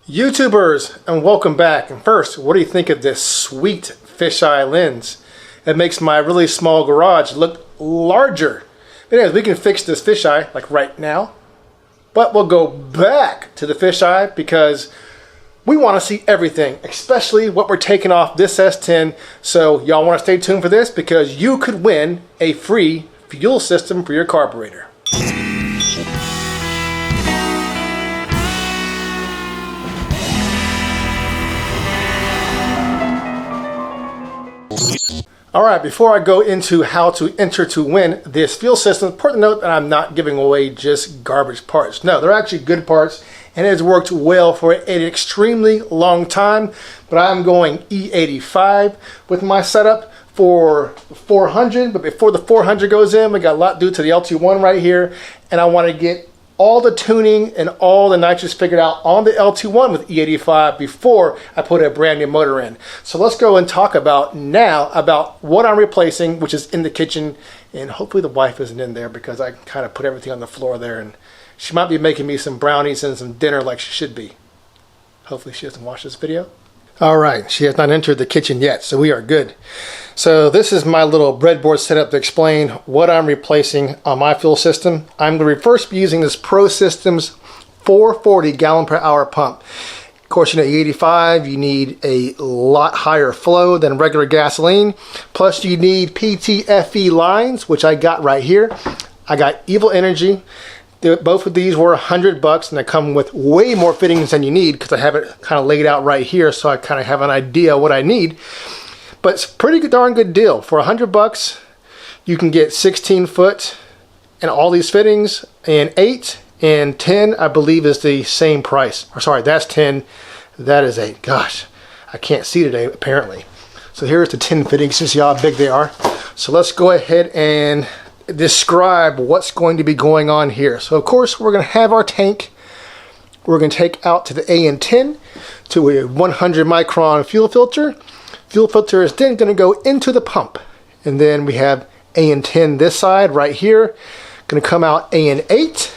YouTubers, and welcome back. And first, what do you think of this sweet fisheye lens? It makes my really small garage look larger. But anyways, we can fix this fisheye like right now, but we'll go back to the fisheye because we want to see everything, especially what we're taking off this S10. So y'all want to stay tuned for this because you could win a free fuel system for your carburetor. Alright, before I go into how to enter to win this fuel system, important to note that I'm not giving away just garbage parts. No, they're actually good parts and it has worked well for an extremely long time. But I'm going E85 with my setup for 400. But before the 400 goes in, we got a lot due to the LT1 right here. And I want to get all the tuning and all the nitrous figured out on the LT1 with E85 before I put a brand new motor in. So let's go and talk about now about what I'm replacing, which is in the kitchen. And hopefully the wife isn't in there because I kind of put everything on the floor there and she might be making me some brownies and some dinner like she should be. Hopefully she doesn't watch this video. All right, she has not entered the kitchen yet, so we are good. So this is my little breadboard setup to explain what I'm replacing on my fuel system. I'm going to first be using this Pro Systems 440 gallon per hour pump. Of course, you know, E85, you need a lot higher flow than regular gasoline. Plus you need PTFE lines, which I got right here. I got Evil Energy. Both of these were $100 and they come with way more fittings than you need because I have it kind of laid out right here, so I kind of have an idea what I need. But it's a pretty good, darn good deal. For $100 you can get 16 foot and all these fittings, and 8 and 10 I believe is the same price. Or sorry, that's 10, that is 8. Gosh, I can't see today apparently. So here's the 10 fittings to see how big they are. So let's go ahead and describe what's going to be going on here. So of course we're going to have our tank. We're going to take out to the AN10 to a 100 micron fuel filter. Fuel filter is then going to go into the pump, and then we have AN10 this side right here. Going to come out AN8.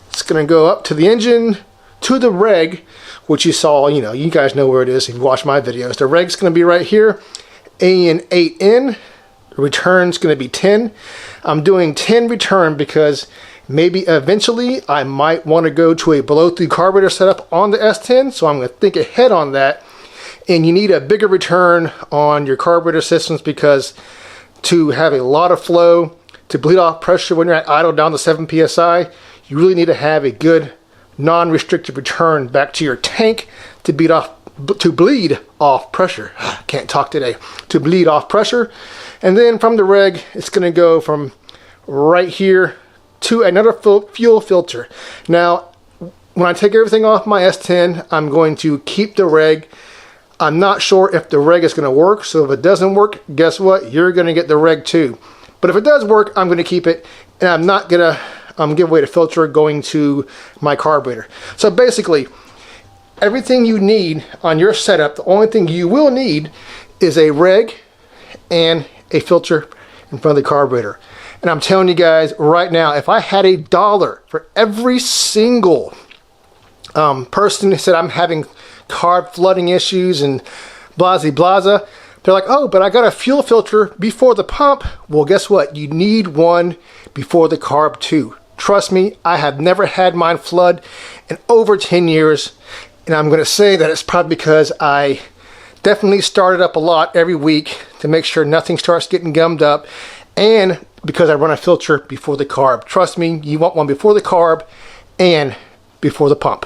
It's going to go up to the engine to the reg, which you saw, you know, you guys know where it is if you watch my videos. The reg's going to be right here. AN8 in. The return's going to be 10. I'm doing 10 return because maybe eventually I might want to go to a below 3 carburetor setup on the S10, so I'm going to think ahead on that. And you need a bigger return on your carburetor systems because to have a lot of flow, to bleed off pressure when you're at idle down to 7 psi, you really need to have a good non-restricted return back to your tank to bleed off pressure. Can't talk today. To bleed off pressure. And then from the reg, it's going to go from right here to another fuel filter. Now, when I take everything off my S10, I'm going to keep the reg. I'm not sure if the reg is going to work, so if it doesn't work, guess what? You're going to get the reg too. But if it does work, I'm going to keep it, and I'm not going to give away the filter going to my carburetor. So basically, everything you need on your setup, the only thing you will need is a reg and a filter in front of the carburetor. And I'm telling you guys right now, if I had $1 for every single person who said I'm having carb flooding issues and blaza, they're like, oh, but I got a fuel filter before the pump. Well, guess what? You need one before the carb too. Trust me, I have never had mine flood in over 10 years. And I'm going to say that it's probably because I definitely started up a lot every week to make sure nothing starts getting gummed up, and because I run a filter before the carb. Trust me, you want one before the carb and before the pump.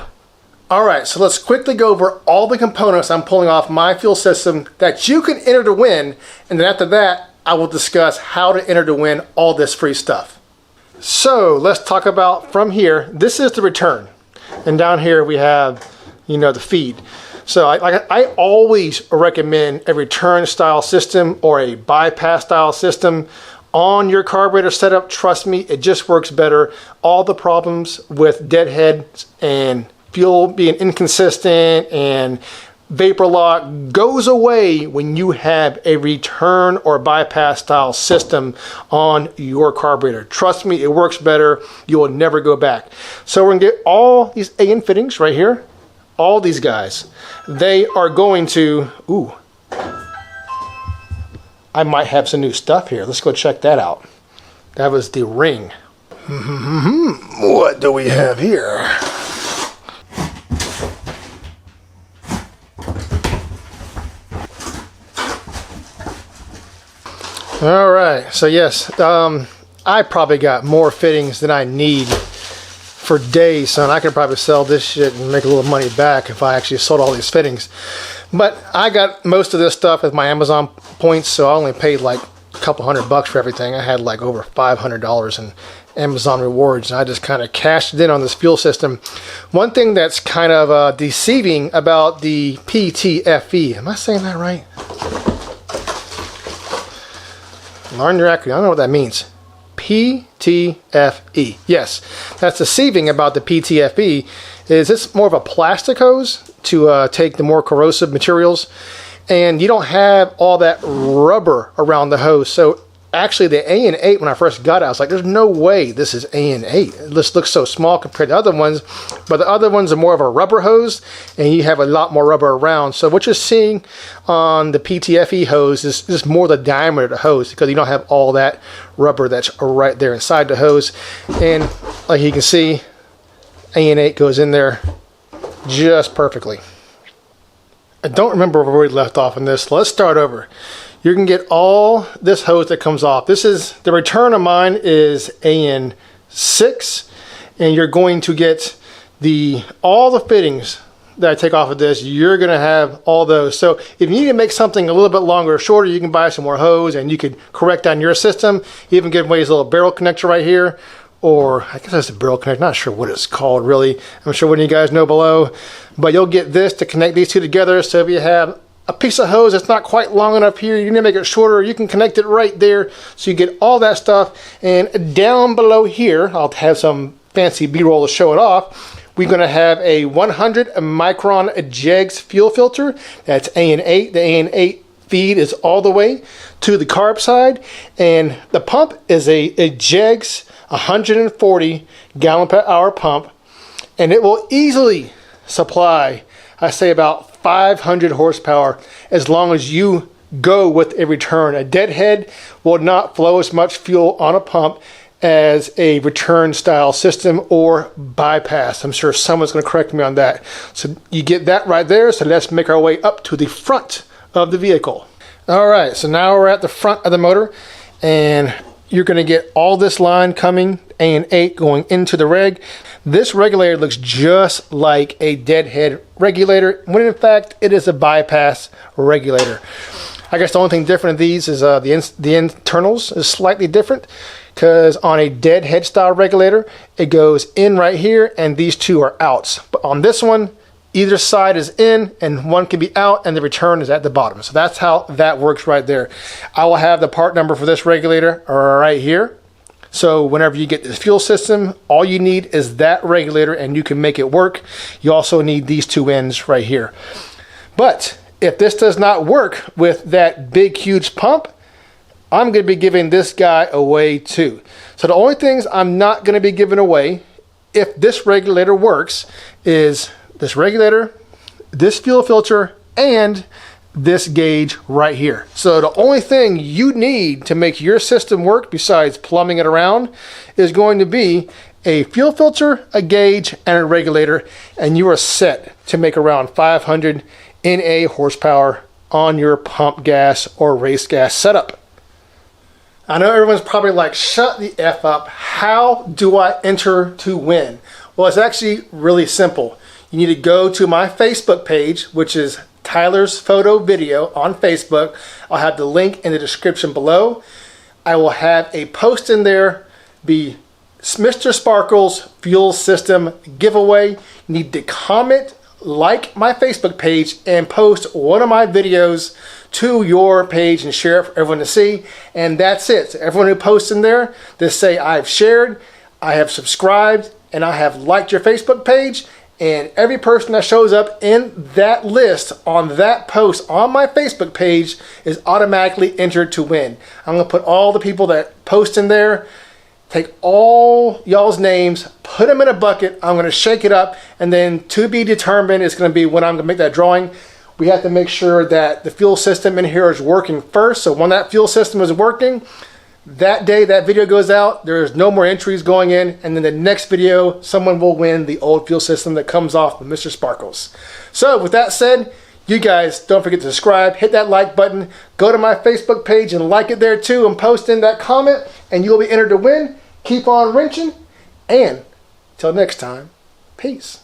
Alright, so let's quickly go over all the components I'm pulling off my fuel system that you can enter to win, and then after that I will discuss how to enter to win all this free stuff. So let's talk about from here. This is the return, and down here we have, you know, the feed. So I always recommend a return style system or a bypass style system on your carburetor setup. Trust me, it just works better. All the problems with deadheads and fuel being inconsistent and vapor lock goes away when you have a return or bypass style system on your carburetor. Trust me, it works better. You will never go back. So we're gonna get all these AN fittings right here all these guys, they are going to, ooh, I might have some new stuff here. Let's go check that out. That was the ring. What do we have here? All right, so yes, I probably got more fittings than I need for days, son. I could probably sell this shit and make a little money back if I actually sold all these fittings. But I got most of this stuff with my Amazon points, so I only paid like a couple $100 for everything. I had like over $500 in Amazon rewards, and I just kind of cashed it in on this fuel system. One thing that's kind of deceiving about the PTFE, am I saying that right? Learn your acronym. I don't know what that means. PTFE. Yes, that's deceiving about the PTFE. Is it's more of a plastic hose to take the more corrosive materials, and you don't have all that rubber around the hose. So actually the AN8, when I first got it, I was like, there's no way this is AN8. It just looks so small compared to other ones, but the other ones are more of a rubber hose, and you have a lot more rubber around. So what you're seeing on the PTFE hose is just more the diameter of the hose, because you don't have all that rubber that's right there inside the hose. And like you can see, AN8 goes in there just perfectly. I don't remember where we left off on this. Let's start over. You can get all this hose that comes off. This is, the return of mine is AN6, and you're going to get all the fittings that I take off of this. You're going to have all those. So if you need to make something a little bit longer or shorter, you can buy some more hose, and you could correct on your system. You even give away this little barrel connector right here, or I guess that's a barrel connector. Not sure what it's called really. I'm sure one of you guys know below, but you'll get this to connect these two together. So if you have a piece of hose that's not quite long enough here, you need to make it shorter, you can connect it right there, so you get all that stuff. And down below here, I'll have some fancy B-roll to show it off. We're going to have a 100 micron JEGS fuel filter. That's AN8. The AN8 feed is all the way to the carb side, and the pump is a JEGS 140 gallon per hour pump, and it will easily supply, I say, about 500 horsepower as long as you go with a return. A deadhead will not flow as much fuel on a pump as a return style system or bypass. I'm sure someone's going to correct me on that. So you get that right there. So let's make our way up to the front of the vehicle. All right, so now we're at the front of the motor, and you're going to get all this line coming, AN8 going into the reg. This regulator looks just like a deadhead regulator, when in fact it is a bypass regulator. I guess the only thing different of these is the internals is slightly different, because on a deadhead style regulator, it goes in right here and these two are outs. But on this one, either side is in and one can be out, and the return is at the bottom. So that's how that works right there. I will have the part number for this regulator right here. So whenever you get this fuel system, all you need is that regulator and you can make it work. You also need these two ends right here. But if this does not work with that big, huge pump, I'm going to be giving this guy away too. So the only things I'm not going to be giving away, if this regulator works, is this regulator, this fuel filter, and this gauge right here. So the only thing you need to make your system work, besides plumbing it around, is going to be a fuel filter, a gauge, and a regulator, and you are set to make around 500 NA horsepower on your pump gas or race gas setup. I know everyone's probably like, shut the F up. How do I enter to win? Well, it's actually really simple. You need to go to my Facebook page, which is Tyler's Photo Video on Facebook. I'll have the link in the description below. I will have a post in there, be Mr. Sparkle's fuel system giveaway. You need to comment, like my Facebook page, and post one of my videos to your page and share it for everyone to see. And that's it. So everyone who posts in there, just say I've shared, I have subscribed, and I have liked your Facebook page. And every person that shows up in that list on that post on my Facebook page is automatically entered to win. I'm going to put all the people that post in there take all y'all's names, put them in a bucket. I'm going to shake it up, and then to be determined is going to be when I'm going to make that drawing. We have to make sure that the fuel system in here is working first. So when that fuel system is working, that day that video goes out, there's no more entries going in, and then the next video, someone will win the old fuel system that comes off of Mr. Sparkles. So with that said, you guys don't forget to subscribe, hit that like button, go to my Facebook page and like it there too, and post in that comment, and you'll be entered to win. Keep on wrenching, and till next time, peace.